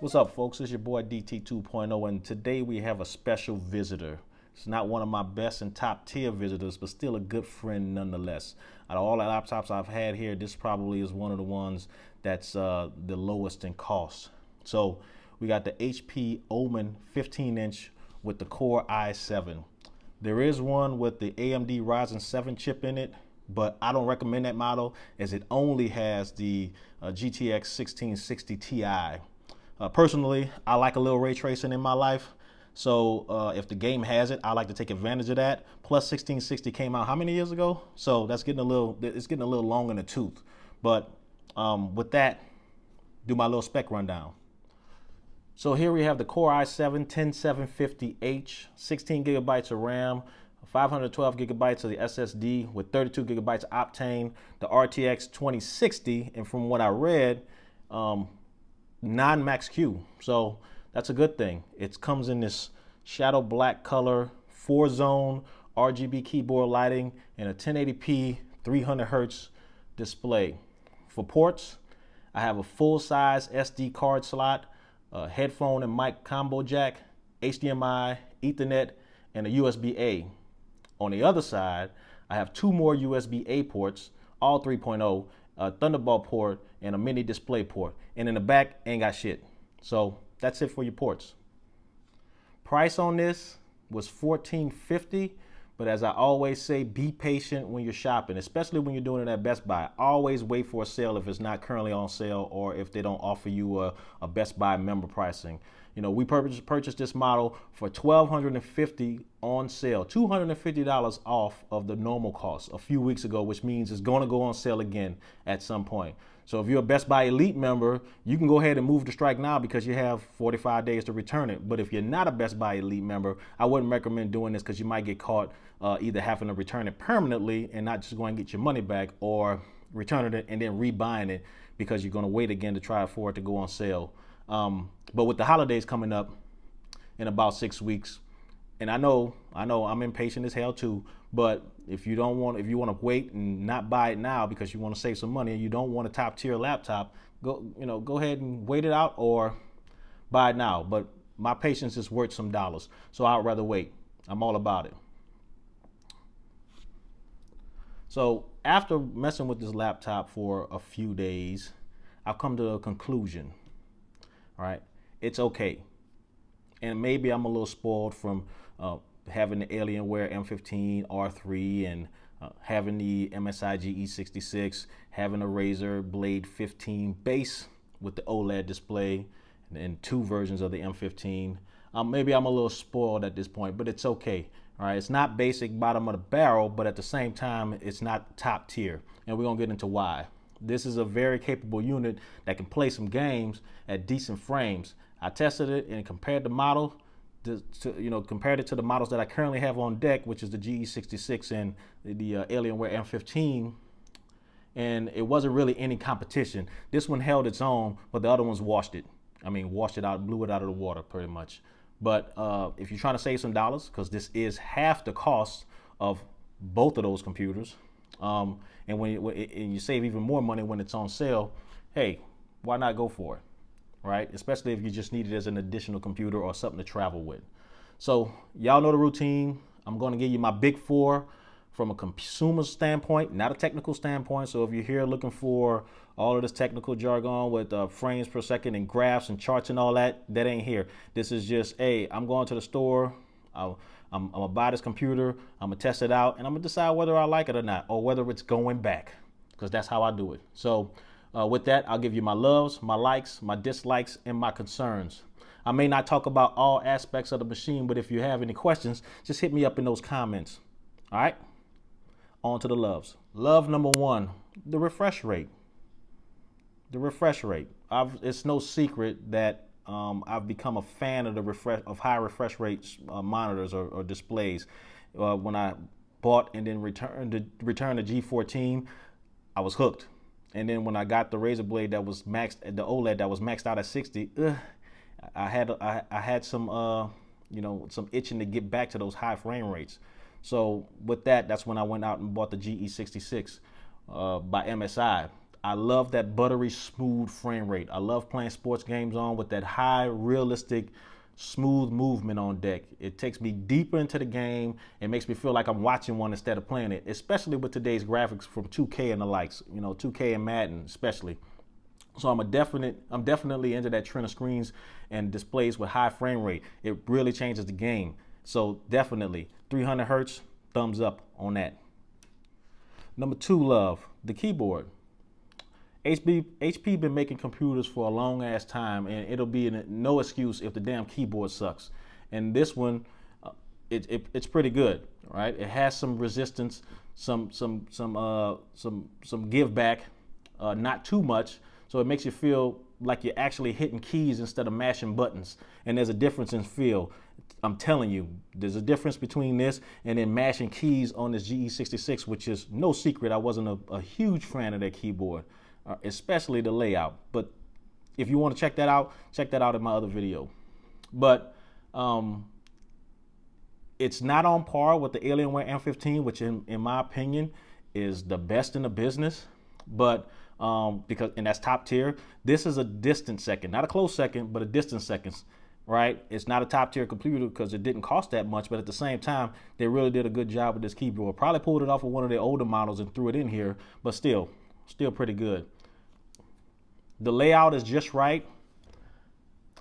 What's up, folks? It's your boy DT 2.0, and today we have a special visitor. It's not one of my best and top tier visitors, but still a good friend nonetheless. Out of all the laptops I've had here, this probably is one of the ones that's the lowest in cost. So we got the HP Omen 15-inch with the Core i7. There is one with the AMD Ryzen 7 chip in it, but I don't recommend that model as it only has the GTX 1660 Ti. Personally, I like a little ray tracing in my life. So if the game has it, I like to take advantage of that. Plus 1660 came out how many years ago? So that's getting it's getting a little long in the tooth. But with that, do my little spec rundown. So here we have the Core i7 10750H, 16 gigabytes of RAM, 512 gigabytes of the SSD with 32 gigabytes of Optane, the RTX 2060, and from what I read, non-max Q. So that's a good thing. It comes in this shadow black color, 4-zone RGB keyboard lighting, and a 1080p 300 Hertz display. For ports, I have a full-size SD card slot, a headphone and mic combo jack, HDMI, Ethernet, and a USB-A. On the other side, I have two more USB-A ports, all 3.0, a Thunderbolt port, and a mini display port. And in the back, ain't got shit. So that's it for your ports. Price on this was $14.50, but as I always say, be patient when you're shopping, especially when you're doing it at Best Buy. Always wait for a sale if it's not currently on sale or if they don't offer you a Best Buy member pricing. You know, we purchased this model for $1,250 on sale, $250 off of the normal cost a few weeks ago, which means it's going to go on sale again at some point. So if you're a Best Buy Elite member, you can go ahead and move the strike now because you have 45 days to return it. But if you're not a Best Buy Elite member, I wouldn't recommend doing this because you might get caught either having to return it permanently and not just going to get your money back, or returning it and then rebuying it because you're going to wait again to try for it to go on sale. But with the holidays coming up in about 6 weeks, and I know I'm impatient as hell too, but if you want to wait and not buy it now because you want to save some money and you don't want a top tier laptop, go ahead and wait it out or buy it now. But my patience is worth some dollars, so I'd rather wait. I'm all about it. So after messing with this laptop for a few days, I've come to a conclusion. All right, it's okay. And maybe I'm a little spoiled from having the Alienware M15 R3 and having the MSI GE66, having a Razer Blade 15 base with the OLED display, and two versions of the M15. Maybe I'm a little spoiled at this point, but it's okay. All right, it's not basic bottom of the barrel, but at the same time, it's not top tier. And we're gonna get into why. This is a very capable unit that can play some games at decent frames. I tested it and compared the model compared it to the models that I currently have on deck, which is the GE66 and the Alienware M15, and it wasn't really any competition. This one held its own, but the other ones washed it. I mean, washed it out, blew it out of the water pretty much. But if you're trying to save some dollars, because this is half the cost of both of those computers, and you save even more money when it's on sale, hey, why not go for it? Right? Especially if you just need it as an additional computer or something to travel with. So y'all know the routine. I'm going to give you my big four from a consumer standpoint, not a technical standpoint. So if you're here looking for all of this technical jargon with frames per second and graphs and charts and all that, that ain't here. This is just, hey, I'm going to the store. I'm gonna buy this computer. I'm gonna test it out, and I'm gonna decide whether I like it or not, or whether it's going back, because that's how I do it. So with that, I'll give you my loves, my likes, my dislikes, and my concerns. I may not talk about all aspects of the machine, but if you have any questions, just hit me up in those comments. All right, on to the loves. Love number one, the refresh rate. The refresh rate. It's no secret that I've become a fan of the high refresh rate monitors or displays. When I bought and then returned the G14, I was hooked. And then when I got the Razer Blade that was maxed, the OLED that was maxed out at 60, I had some some itching to get back to those high frame rates. So with that, that's when I went out and bought the GE66 by MSI. I love that buttery smooth frame rate. I love playing sports games on with that high realistic smooth movement on deck. It takes me deeper into the game. It makes me feel like I'm watching one instead of playing it, especially with today's graphics from 2K and the likes, you know, 2K and Madden especially. So I'm definitely into that trend of screens and displays with high frame rate. It really changes the game. So definitely 300 hertz, thumbs up on that. Number 2 love, the keyboard. HP been making computers for a long ass time, and it'll be no excuse if the damn keyboard sucks. And this one, it's pretty good, right? It has some resistance, some give back, not too much, so it makes you feel like you're actually hitting keys instead of mashing buttons. And there's a difference in feel. I'm telling you, there's a difference between this and then mashing keys on this GE66, which is no secret. I wasn't a huge fan of that keyboard. Especially the layout. But if you want to check that out in my other video. But it's not on par with the Alienware M15, which in my opinion is the best in the business. But and that's top tier. This is a distant second, not a close second, but a distant second, right? It's not a top tier computer because it didn't cost that much, but at the same time, they really did a good job with this keyboard. Probably pulled it off of one of their older models and threw it in here, but still pretty good. The layout is just right.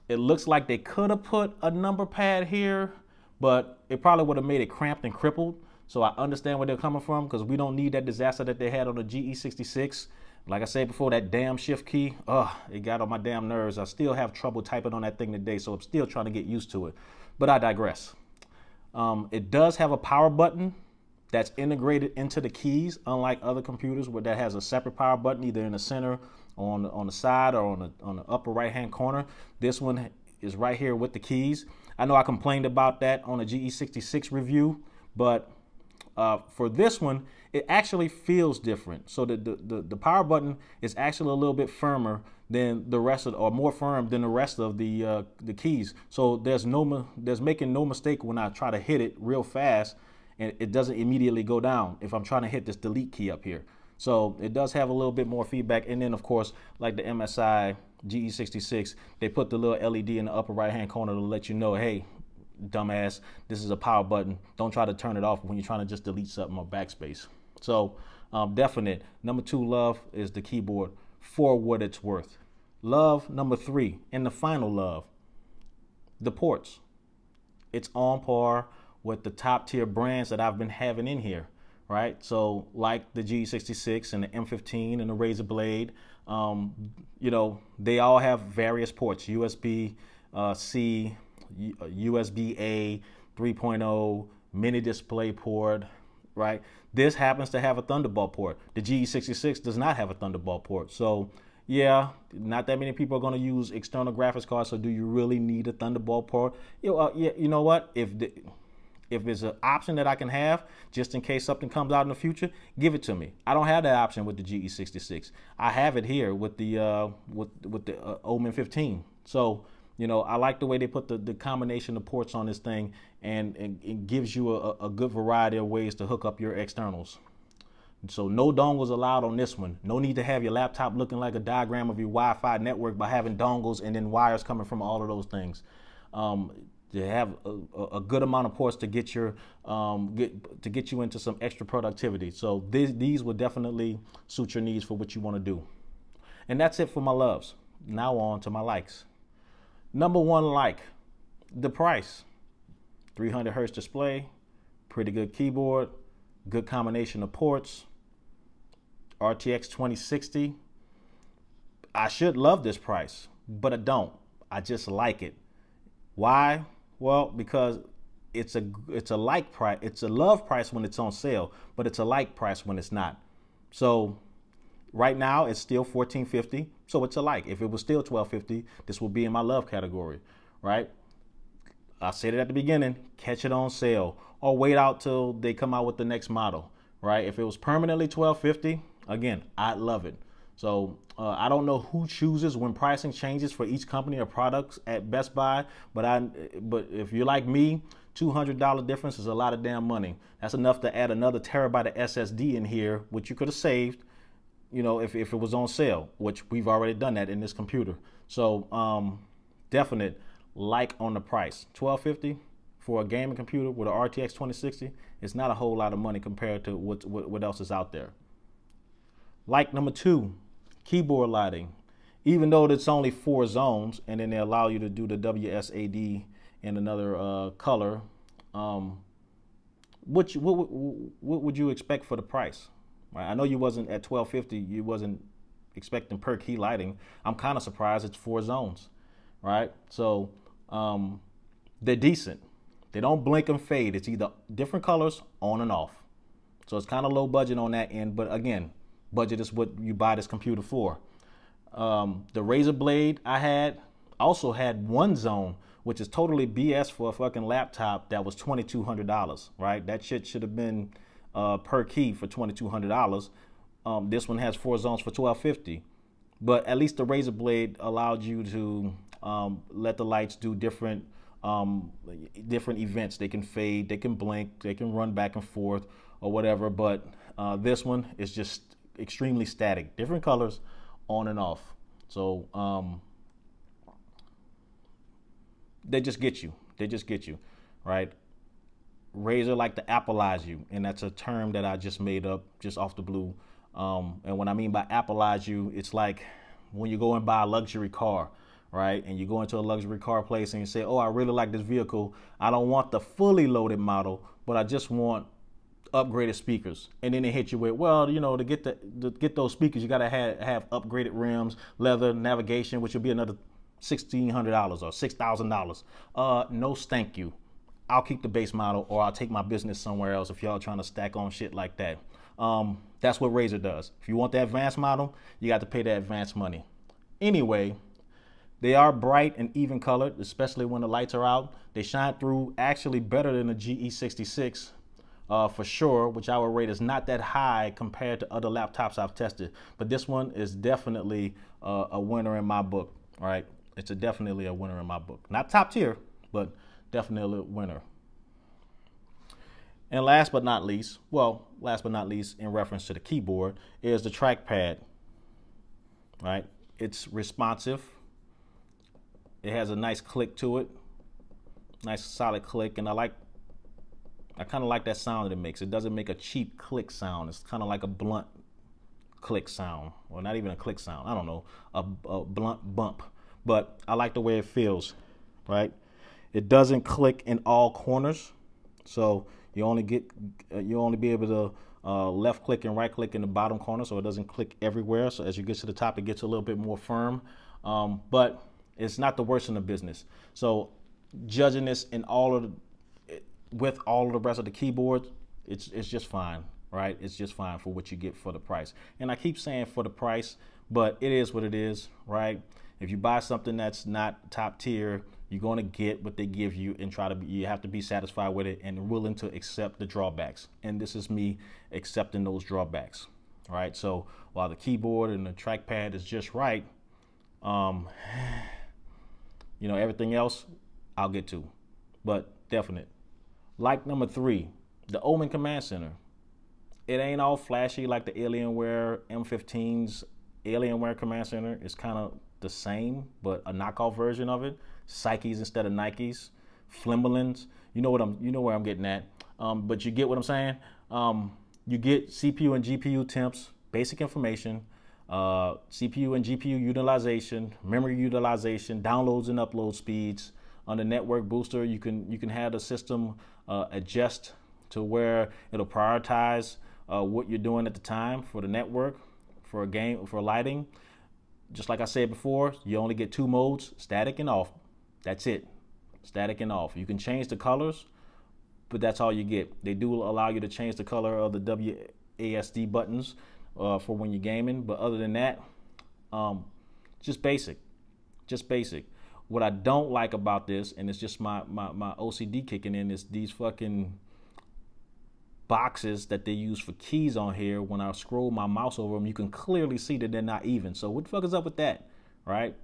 It looks like they could have put a number pad here, but it probably would have made it cramped and crippled. So I understand where they're coming from, because we don't need that disaster that they had on the GE66. Like I said before, that damn shift key, it got on my damn nerves. I still have trouble typing on that thing today, so I'm still trying to get used to it. But I digress. It does have a power button that's integrated into the keys, unlike other computers where that has a separate power button, either in the center, on the side, or on the upper right hand corner. This one is right here with the keys. I know I complained about that on the GE66 review, but for this one, it actually feels different. So the power button is actually a little bit firmer than the rest of, or more firm than the rest of the keys. So there's making no mistake when I try to hit it real fast, and it doesn't immediately go down if I'm trying to hit this delete key up here. So it does have a little bit more feedback. And then of course, like the MSI GE66, they put the little LED in the upper right hand corner to let you know, hey, dumbass, this is a power button. Don't try to turn it off when you're trying to just delete something or backspace. So definite. Number 2 love is the keyboard for what it's worth. Love number 3, and the final love, the ports. It's on par with the top tier brands that I've been having in here, right? So like the G66 and the M15 and the Razer Blade, you know, they all have various ports, USB C, USB A, 3.0, mini display port, right? This happens to have a Thunderbolt port. The GE66 does not have a Thunderbolt port. So yeah, not that many people are going to use external graphics cards. So do you really need a Thunderbolt port? Yeah, you know what? If it's an option that I can have just in case something comes out in the future, give it to me. I don't have that option with the GE66. I have it here with the Omen 15. So you know, I like the way they put the combination of ports on this thing, and it gives you a good variety of ways to hook up your externals. So no dongles allowed on this one. No need to have your laptop looking like a diagram of your Wi-Fi network by having dongles and then wires coming from all of those things. You have a good amount of ports to get your get you into some extra productivity. So these will definitely suit your needs for what you want to do. And that's it for my loves. Now on to my likes. Number 1 like, the price. 300 hertz display, pretty good keyboard, good combination of ports, RTX 2060. I should love this price, but I don't. I just like it. Why? Well, because it's a like price. It's a love price when it's on sale, but it's a like price when it's not. So right now it's still $1450, so it's a like. If it was still $1250, this will be in my love category, right? I said it at the beginning, catch it on sale or wait out till they come out with the next model, right? If it was permanently $1250, again, I'd love it. So I don't know who chooses when pricing changes for each company or products at Best Buy, but if you're like me, $200 difference is a lot of damn money. That's enough to add another terabyte of SSD in here, which you could have saved, you know, if it was on sale, which we've already done that in this computer. So definite like on the price. $1250 for a gaming computer with an RTX 2060. It's not a whole lot of money compared to what else is out there. Like number 2, keyboard lighting. Even though it's only 4 zones, and then they allow you to do the WSAD in another color, what would you expect for the price? Right? I know you wasn't at $1250. You wasn't expecting per key lighting. I'm kind of surprised it's 4 zones, right? So they're decent. They don't blink and fade. It's either different colors on and off. So it's kind of low budget on that end. But again, budget is what you buy this computer for. The razor blade I also had 1 zone, which is totally BS for a fucking laptop that was $2,200, right? That shit should have been per key for $2,200. This one has 4 zones for $1,250. But at least the razor blade allowed you to let the lights do different events. They can fade, they can blink, they can run back and forth or whatever. But this one is just extremely static, different colors on and off. So they just get you. They just get you, right? Razer like to Appleize you, and that's a term that I just made up just off the blue. And what I mean by Appleize you, it's like when you go and buy a luxury car, right? And you go into a luxury car place and you say, oh, I really like this vehicle. I don't want the fully loaded model, but I just want upgraded speakers. And then they hit you with, well, you know, to get those speakers, you got to have upgraded rims, leather, navigation, which will be another $1,600 or $6,000. No, thank you. I'll keep the base model, or I'll take my business somewhere else if y'all trying to stack on shit like that. That's what Razer does. If you want the advanced model, you got to pay the advanced money. Anyway, they are bright and even colored, especially when the lights are out. They shine through actually better than the GE66 for sure, which I would rate is not that high compared to other laptops I've tested. But this one is definitely a winner in my book, all right? It's definitely a winner in my book. Not top tier, but definitely a winner. And last but not least in reference to the keyboard is the trackpad, right? It's responsive. It has a nice click to it, nice solid click, and I kind of like that sound that it makes. It doesn't make a cheap click sound. It's kind of like a blunt click sound, or not even a click sound. I don't know, a blunt bump. But I like the way it feels, right? It doesn't click in all corners, so you only be able to left click and right click in the bottom corner, so it doesn't click everywhere. So as you get to the top, it gets a little bit more firm, but it's not the worst in the business. So judging this in with all of the rest of the keyboards, it's just fine, right? It's just fine for what you get for the price. And I keep saying for the price, but it is what it is, right? If you buy something that's not top tier, you're going to get what they give you and you have to be satisfied with it and willing to accept the drawbacks. And this is me accepting those drawbacks, all right? So while the keyboard and the trackpad is just right, you know, everything else I'll get to, but definite. Like number 3, the Omen Command Center. It ain't all flashy like the Alienware M15's Alienware Command Center. It's kind of the same, but a knockoff version of it. Psyches instead of Nikes, Flimberlins. You know where I'm getting at. But you get what I'm saying. You get CPU and GPU temps, basic information, CPU and GPU utilization, memory utilization, downloads and upload speeds. On the network booster, you can have the system adjust to where it'll prioritize what you're doing at the time for the network, for a game, for lighting. Just like I said before, you only get 2 modes, static and off. That's it, static and off. You can change the colors, but that's all you get. They do allow you to change the color of the WASD buttons for when you're gaming, but other than that, just basic. What I don't like about this, and it's just my OCD kicking in, is these fucking boxes that they use for keys on here. When I scroll my mouse over them, you can clearly see that they're not even. So what the fuck is up with that, right?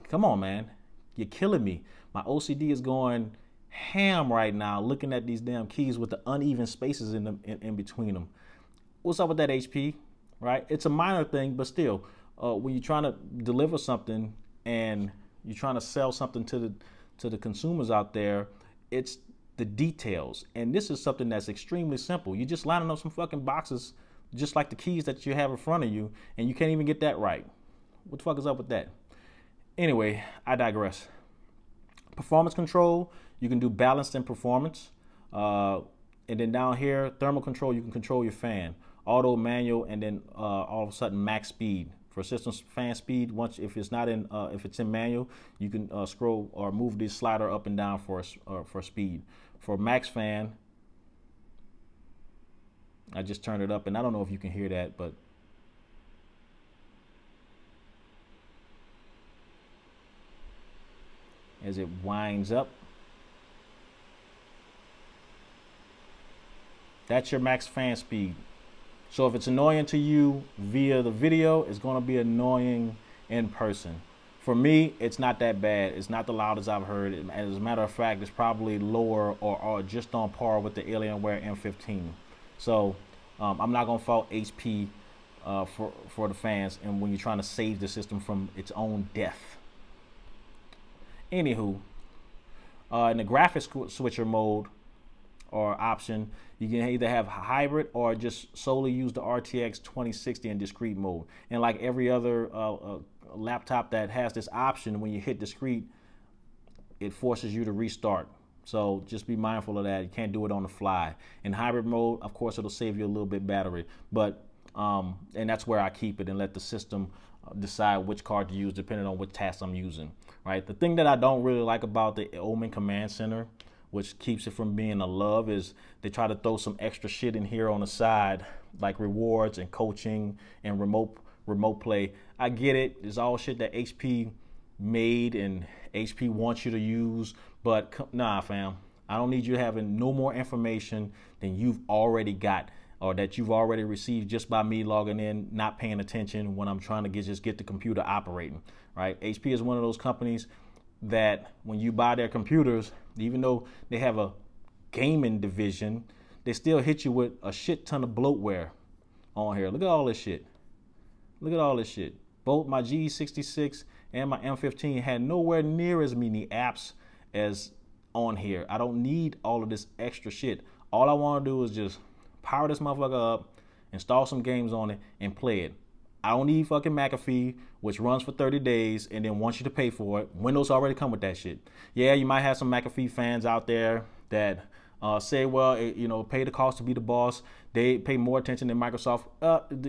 Come on, man, you're killing me. My OCD is going ham right now looking at these damn keys with the uneven spaces in between them. What's up with that, HP? right? It's a minor thing, but still, when you're trying to deliver something and you're trying to sell something to the consumers out there, it's the details. And this is something that's extremely simple. You're just lining up some fucking boxes, just like the keys that you have in front of you, and you can't even get that right. What the fuck is up with that? Anyway, I digress. Performance control, you can do balanced and performance. And then down here, thermal control, you can control your fan. Auto, manual, and then all of a sudden max speed. For system fan speed, if it's in manual, you can scroll or move this slider up and down for speed. For max fan, I just turned it up, and I don't know if you can hear that, but as it winds up, that's your max fan speed. So if it's annoying to you via the video, it's going to be annoying in person. For me, it's not that bad. It's not the loudest I've heard. As a matter of fact, it's probably lower or just on par with the Alienware M15. So I'm not going to fault HP for the fans and when you're trying to save the system from its own death. Anywho, in the graphics switcher mode or option, you can either have hybrid or just solely use the RTX 2060 in discrete mode. And like every other laptop that has this option, when you hit discrete, it forces you to restart. So just be mindful of that. You can't do it on the fly. In hybrid mode, of course, it'll save you a little bit battery, but and that's where I keep it and let the system decide which card to use depending on what task I'm using. Right. The thing that I don't really like about the Omen Command Center, which keeps it from being a love, is they try to throw some extra shit in here on the side, like rewards and coaching and remote play. I get it. It's all shit that HP made and HP wants you to use, but nah, fam. I don't need you having no more information than you've already got or that you've already received just by me logging in, not paying attention when I'm trying to just get the computer operating, right? HP is one of those companies that when you buy their computers, even though they have a gaming division, they still hit you with a shit ton of bloatware on here. Look at all this shit. Look at all this shit. Both my G66 and my M15 had nowhere near as many apps as on here. I don't need all of this extra shit. All I want to do is just power this motherfucker up, install some games on it, and play it. I don't need fucking McAfee, which runs for 30 days and then wants you to pay for it. Windows already come with that shit. Yeah, you might have some McAfee fans out there that say, well, pay the cost to be the boss. They pay more attention than Microsoft.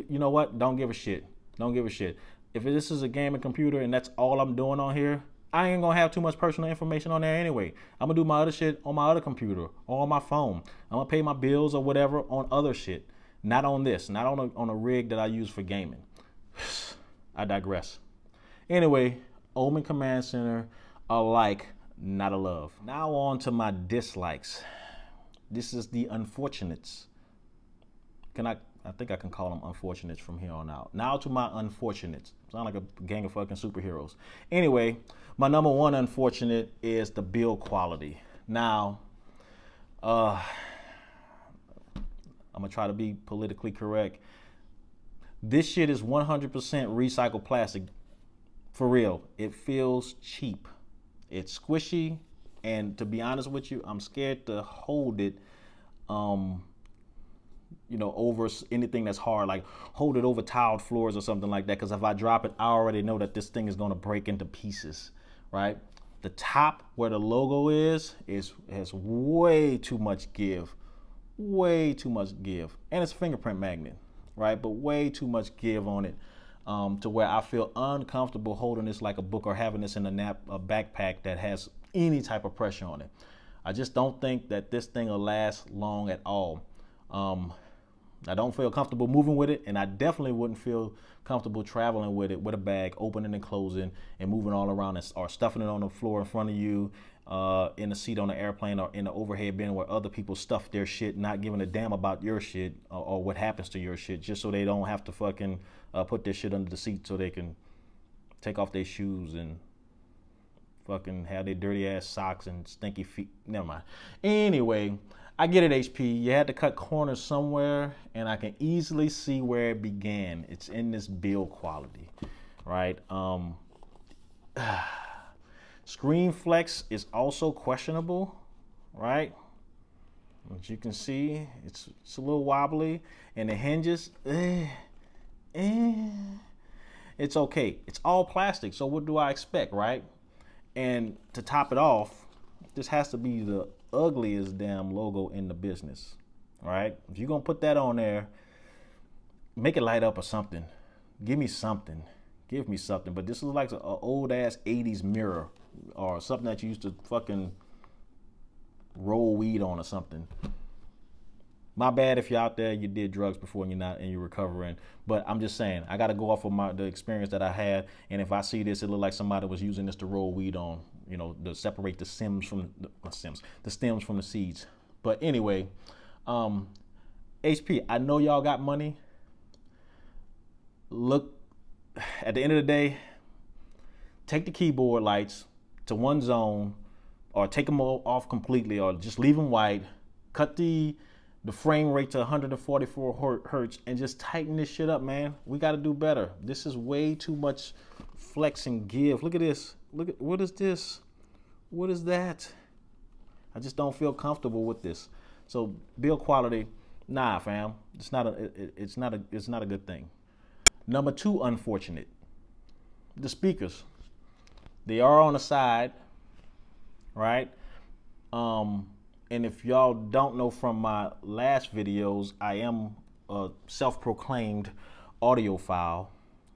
You know what? Don't give a shit. Don't give a shit. If this is a gaming computer and that's all I'm doing on here, I ain't gonna have too much personal information on there anyway. I'm gonna do my other shit on my other computer or on my phone. I'm gonna pay my bills or whatever on other shit. Not on this, not on a rig that I use for gaming. I digress. Anyway, Omen Command Center, a like, not a love. Now on to my dislikes. This is the unfortunates. I think I can call them unfortunates from here on out. Now to my unfortunates. Sound like a gang of fucking superheroes. Anyway, my number one unfortunate is the build quality. Now, I'm gonna try to be politically correct. This shit is 100% recycled plastic. For real, it feels cheap. It's squishy, and to be honest with you, I'm scared to hold it over anything that's hard, like hold it over tiled floors or something like that, because if I drop it, I already know that this thing is going to break into pieces, right? The top where the logo has way too much give, and it's a fingerprint magnet, right? But way too much give on it, to where I feel uncomfortable holding this like a book or having this in a backpack that has any type of pressure on it. I just don't think that this thing will last long at all. I don't feel comfortable moving with it, and I definitely wouldn't feel comfortable traveling with it with a bag, opening and closing and moving all around or stuffing it on the floor in front of you, in the seat on the airplane or in the overhead bin where other people stuff their shit, not giving a damn about your shit or what happens to your shit, just so they don't have to fucking put their shit under the seat so they can take off their shoes and fucking have their dirty ass socks and stinky feet. Never mind. Anyway, I get it, HP. You had to cut corners somewhere, and I can easily see where it began. It's in this build quality, right? Screen flex is also questionable, right? As you can see, it's a little wobbly, and the hinges, it's okay. It's all plastic, so what do I expect, right? And to top it off, this has to be the ugliest damn logo in the business, right? If you're gonna put that on there, make it light up or something. Give me something. Give me something. But this is like an old ass 80s mirror or something that you used to fucking roll weed on or something. My bad if you're out there, you did drugs before and you're recovering. But I'm just saying, I gotta go off of the experience that I had, and if I see this, it look like somebody was using this to roll weed on, you know, to separate the stems from the seeds. But anyway, HP, I know y'all got money. Look, at the end of the day, take the keyboard lights to one zone, or take them all off completely, or just leave them white. Cut the frame rate to 144 hertz and just tighten this shit up, man. We got to do better. This is way too much flex and give. Look at this. Look at, what is this? What is that? I just don't feel comfortable with this. So build quality, nah, fam. It's not a good thing. Number two, unfortunate. The speakers. They are on the side, right? And if y'all don't know from my last videos, I am a self-proclaimed audiophile,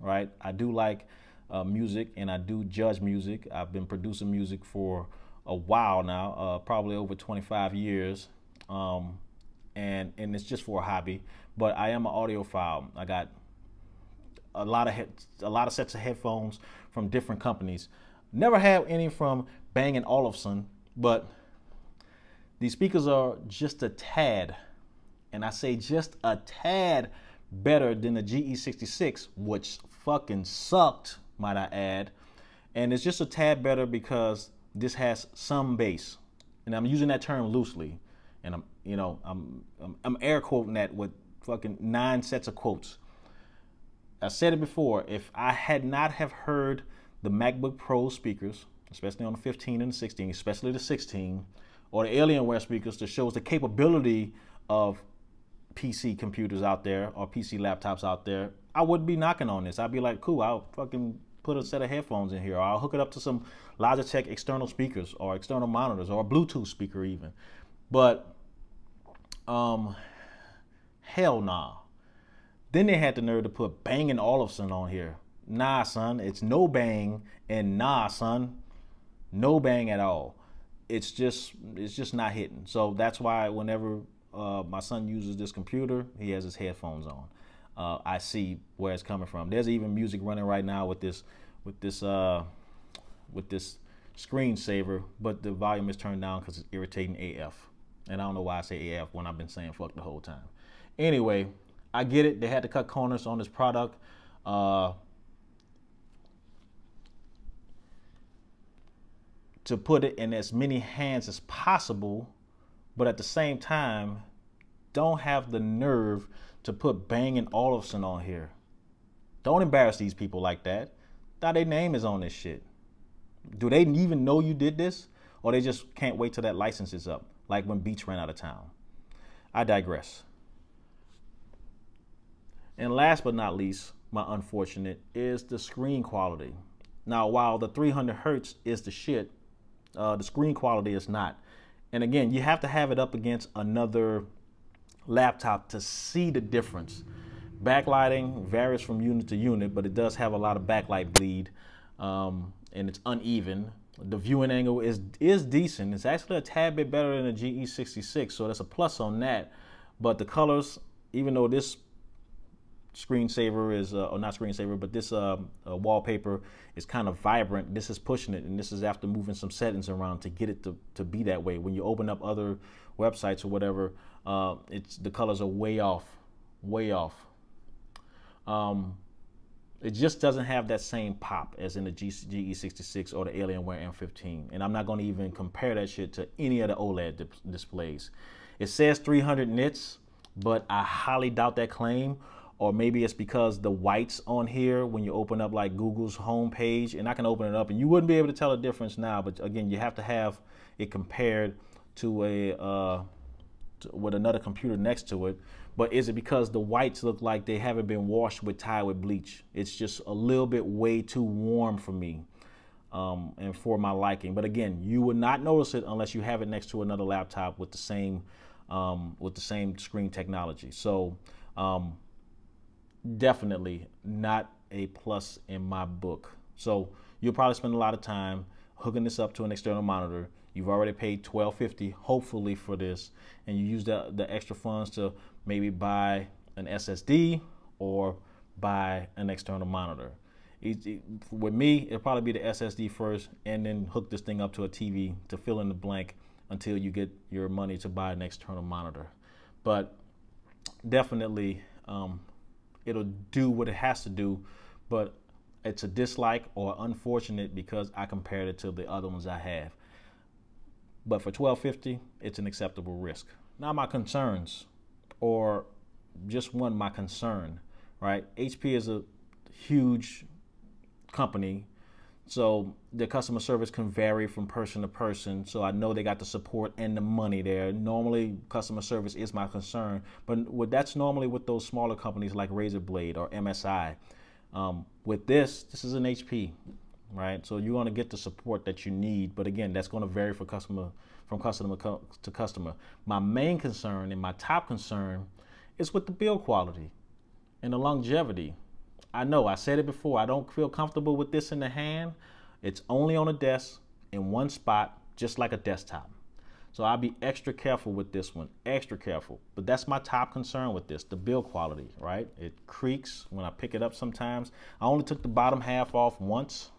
right? I do like music, and I do judge music. I've been producing music for a while now, probably over 25 years, and it's just for a hobby. But I am an audiophile. I got a lot of sets of headphones from different companies. Never had any from Bang & Olufsen, but these speakers are just a tad, and I say just a tad, better than the GE66, which fucking sucked, might I add. And it's just a tad better because this has some bass, and I'm using that term loosely, and I'm air quoting that with fucking 9 sets of quotes. I said it before, if I had not have heard the MacBook Pro speakers, especially on the 15 and the 16, especially the 16, or the Alienware speakers that shows the capability of PC computers out there or PC laptops out there, I wouldn't be knocking on this. I'd be like, cool, I'll fucking put a set of headphones in here, or I'll hook it up to some Logitech external speakers or external monitors or a Bluetooth speaker even. But hell nah. Then they had the nerve to put Bang & Olufsen on here. Nah, son, it's no bang, and nah, son, no bang at all. It's just not hitting. So that's why whenever my son uses this computer, he has his headphones on. I see where it's coming from. There's even music running right now with this screensaver, but the volume is turned down because it's irritating AF. And I don't know why I say AF when I've been saying fuck the whole time. Anyway, I get it. They had to cut corners on this product. To put it in as many hands as possible, but at the same time, don't have the nerve to put Bang & Olufsen on here. Don't embarrass these people like that. Now their name is on this shit. Do they even know you did this? Or they just can't wait till that license is up, like when Beats ran out of town? I digress. And last but not least, my unfortunate, is the screen quality. Now, while the 300 hertz is the shit, the screen quality is not. And again, you have to have it up against another laptop to see the difference. Backlighting varies from unit to unit, but it does have a lot of backlight bleed, and it's uneven. The viewing angle is decent. It's actually a tad bit better than the GE66, so that's a plus on that. But the colors, even though this screensaver is, or not screensaver, but this wallpaper is kind of vibrant, this is pushing it, and this is after moving some settings around to get it to be that way. When you open up other websites or whatever, the colors are way off. It just doesn't have that same pop as in the GE66 or the Alienware M15, and I'm not going to even compare that shit to any of the OLED displays. It says 300 nits, but I highly doubt that claim. Or maybe it's because the whites on here, when you open up like Google's homepage, and I can open it up and you wouldn't be able to tell the difference now. But again, you have to have it compared to with another computer next to it. But is it because the whites look like they haven't been washed with Tide with bleach? It's just a little bit way too warm for me and for my liking. But again, you would not notice it unless you have it next to another laptop with the same screen technology. So definitely not a plus in my book. So you'll probably spend a lot of time hooking this up to an external monitor. You've already paid $12.50 hopefully for this, and you use the extra funds to maybe buy an SSD or buy an external monitor. With me, it'll probably be the SSD first, and then hook this thing up to a TV to fill in the blank until you get your money to buy an external monitor. But definitely it'll do what it has to do, but it's a dislike or unfortunate because I compared it to the other ones I have. But for $12.50, it's an acceptable risk. Now my concerns, or just my concern, right? HP is a huge company, so the customer service can vary from person to person. So I know they got the support and the money there. Normally, customer service is my concern, but that's normally with those smaller companies like Razer Blade or MSI. With this is an HP, right? So you're going to get the support that you need, but again, that's going to vary from customer to customer. My main concern and my top concern is with the build quality and the longevity. I know I said it before, I don't feel comfortable with this in the hand. It's only on a desk in one spot, just like a desktop. So I'll be extra careful with this one, extra careful. But that's my top concern with this, the build quality, right? It creaks when I pick it up sometimes. I only took the bottom half off once,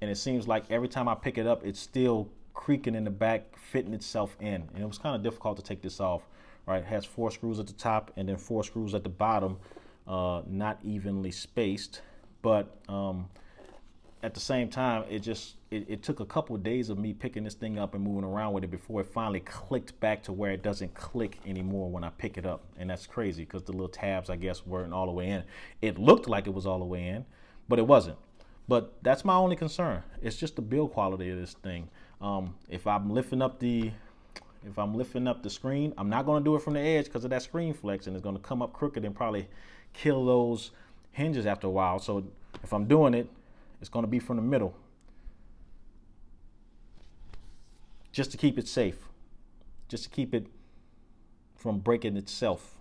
and it seems like every time I pick it up, it's still creaking in the back, fitting itself in. And it was kind of difficult to take this off, right? It has 4 screws at the top and then 4 screws at the bottom, not evenly spaced. But at the same time, it took a couple of days of me picking this thing up and moving around with it before it finally clicked back to where it doesn't click anymore when I pick it up. And that's crazy because the little tabs, I guess, weren't all the way in. It looked like it was all the way in, but it wasn't. But that's my only concern. It's just the build quality of this thing. If I'm lifting up the screen, I'm not going to do it from the edge because of that screen flex, and it's going to come up crooked and probably kill those hinges after a while. So if I'm doing it, it's going to be from the middle, just to keep it safe, just to keep it from breaking itself.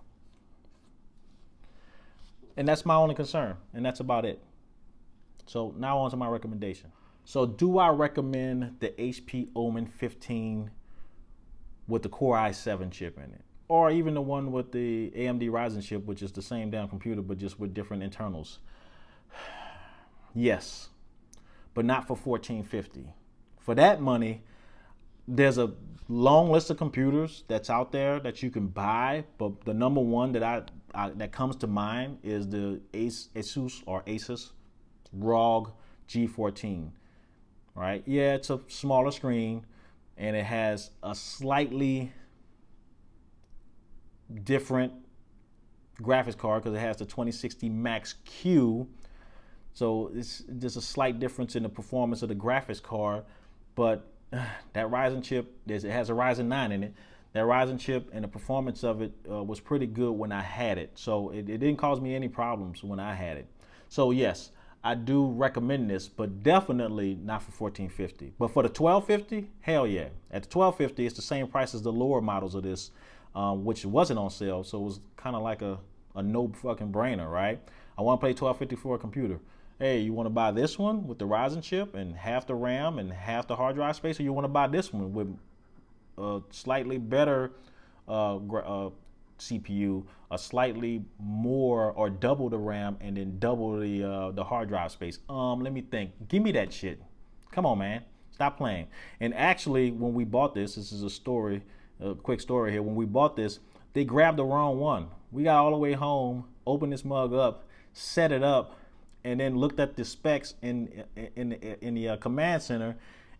And that's my only concern, and that's about it. So now on to my recommendation. So do I recommend the HP Omen 15 with the Core i7 chip in it? Or even the one with the AMD Ryzen chip, which is the same damn computer, but just with different internals? Yes, but not for $14.50. For that money, there's a long list of computers that's out there that you can buy, but the number one that comes to mind is the Asus ROG G14. Right? Yeah, it's a smaller screen, and it has a slightly different graphics card because it has the 2060 Max Q. So there's a slight difference in the performance of the graphics card, but that Ryzen chip, it has a Ryzen 9 in it. That Ryzen chip and the performance of it was pretty good when I had it. So it didn't cause me any problems when I had it. So yes, I do recommend this, but definitely not for $14.50. But for the $12.50, hell yeah. At the $12.50, it's the same price as the lower models of this, which wasn't on sale. So it was kind of like a no fucking brainer, right? I want to pay $12.50 for a computer. Hey, you want to buy this one with the Ryzen chip and half the RAM and half the hard drive space, or you want to buy this one with a slightly better CPU, a slightly more or double the RAM, and then double the hard drive space? Let me think. Give me that shit. Come on, man. Stop playing. And actually, when we bought this is a quick story here. When we bought this, they grabbed the wrong one. We got all the way home, opened this mug up, set it up, and then looked at the specs in the command center,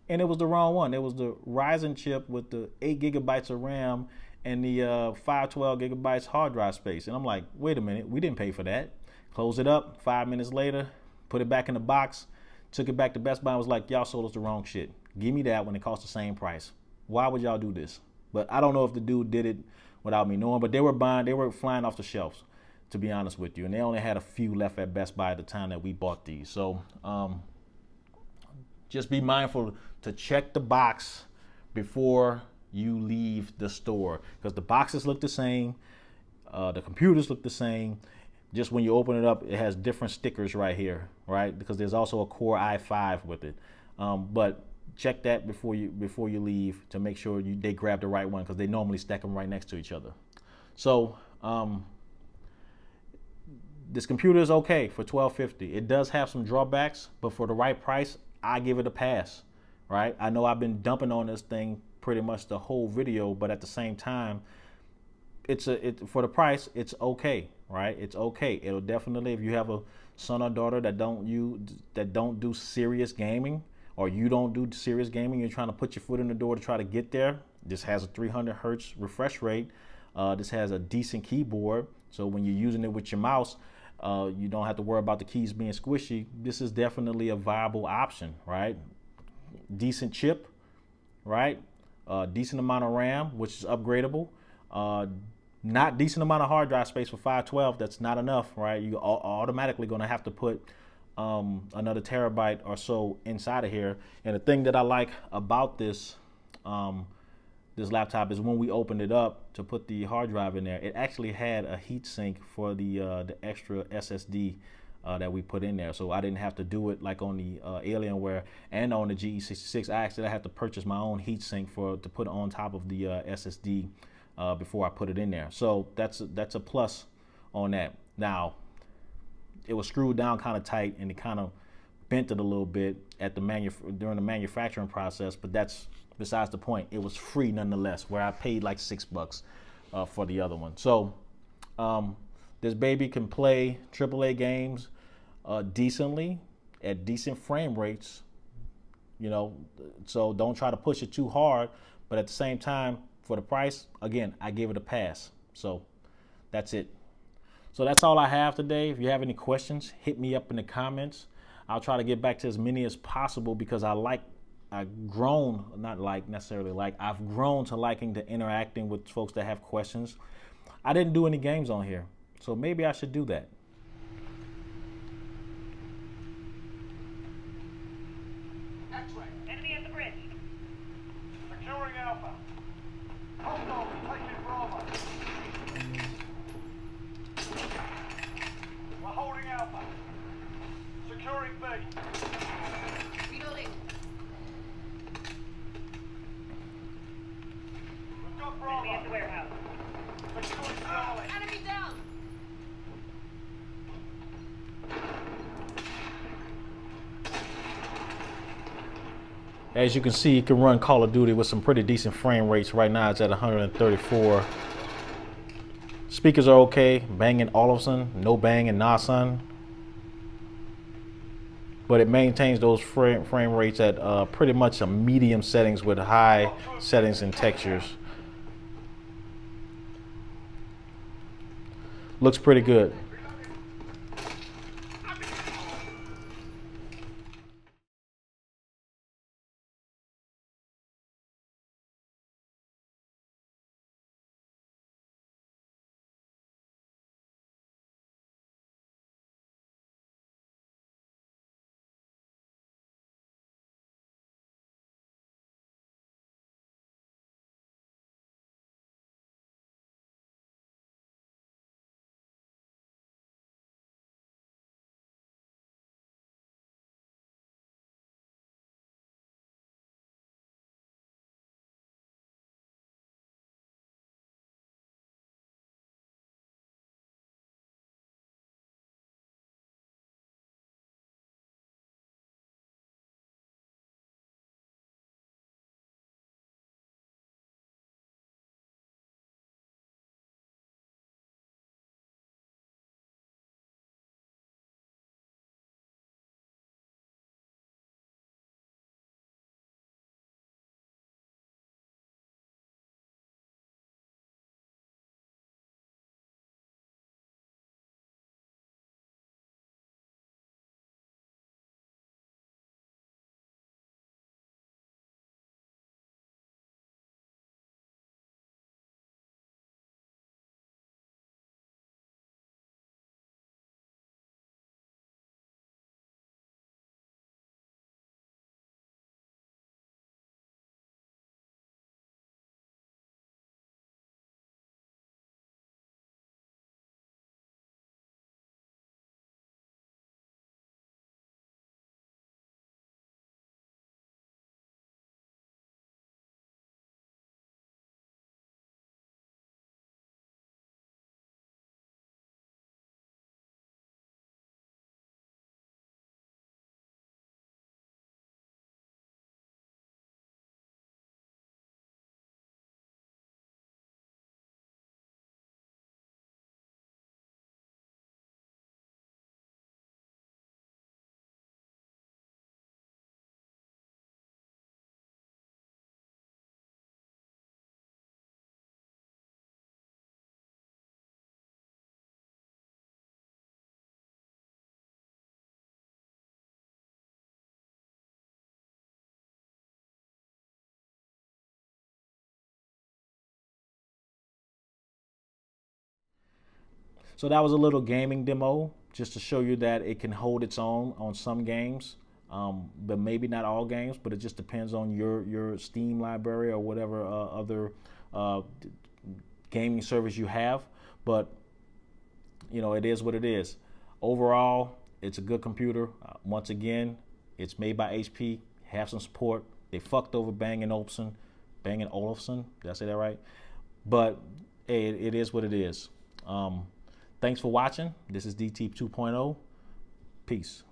and it was the wrong one. It was the Ryzen chip with the 8 gigabytes of RAM and the 512 gigabytes hard drive space. And I'm like, wait a minute, we didn't pay for that. Close it up. 5 minutes later, put it back in the box, took it back to Best Buy and was like, y'all sold us the wrong shit. Give me that when it costs the same price. Why would y'all do this? But I don't know if the dude did it without me knowing, but they were flying off the shelves, to be honest with you. And they only had a few left at Best Buy at the time that we bought these. So just be mindful to check the box before you leave the store, because the boxes look the same, the computers look the same. Just when you open it up, it has different stickers right here, right? Because there's also a Core i5 with it. But check that before you leave to make sure they grab the right one, because they normally stack them right next to each other. So this computer is okay for $1,250. It does have some drawbacks, but for the right price, I give it a pass, right? I know I've been dumping on this thing pretty much the whole video, but at the same time, for the price, it's okay, right? It's okay. It'll definitely, if you have a son or daughter that don't do serious gaming, or you don't do serious gaming, you're trying to put your foot in the door to try to get there. This has a 300 hertz refresh rate. This has a decent keyboard, so when you're using it with your mouse, you don't have to worry about the keys being squishy. This is definitely a viable option, right? Decent chip, right? Decent amount of RAM, which is upgradable. Not decent amount of hard drive space for 512. That's not enough, right? You automatically going to have to put another terabyte or so inside of here. And the thing that I like about this this laptop is when we opened it up to put the hard drive in there, it actually had a heat sink for the extra SSD that we put in there. So I didn't have to do it like on the Alienware and on the GE66. I had to purchase my own heat sink to put on top of the SSD before I put it in there. So that's a plus on that. Now, it was screwed down kind of tight, and it kind of bent it a little bit at during the manufacturing process, but that's besides the point. It was free nonetheless, where I paid like $6 for the other one. So this baby can play AAA games decently at decent frame rates, you know, so don't try to push it too hard, but at the same time, for the price, again, I give it a pass. So that's it. So that's all I have today. If you have any questions, hit me up in the comments. I'll try to get back to as many as possible, because I've grown to liking to interacting with folks that have questions. I didn't do any games on here, so maybe I should do that. X-ray. Enemy at the bridge. Securing Alpha. Hostile taking Bravo. We're holding Alpha. Securing B. Reloading. We've got Bravo. Enemy at the warehouse. Securing Charlie. Enemy down. As you can see, you can run Call of Duty with some pretty decent frame rates. Right now it's at 134. Speakers are okay. Bang & Olufsen, no Bang & Olufsen. But it maintains those frame rates at pretty much a medium settings with high settings and textures. Looks pretty good. So that was a little gaming demo, just to show you that it can hold its own on some games, but maybe not all games. But it just depends on your Steam library or whatever other gaming service you have. But you know, it is what it is. Overall, it's a good computer. Once again, it's made by HP. Have some support. They fucked over Bang & Olufsen. Did I say that right? But hey, it is what it is. Thanks for watching. This is DT 2.0. Peace.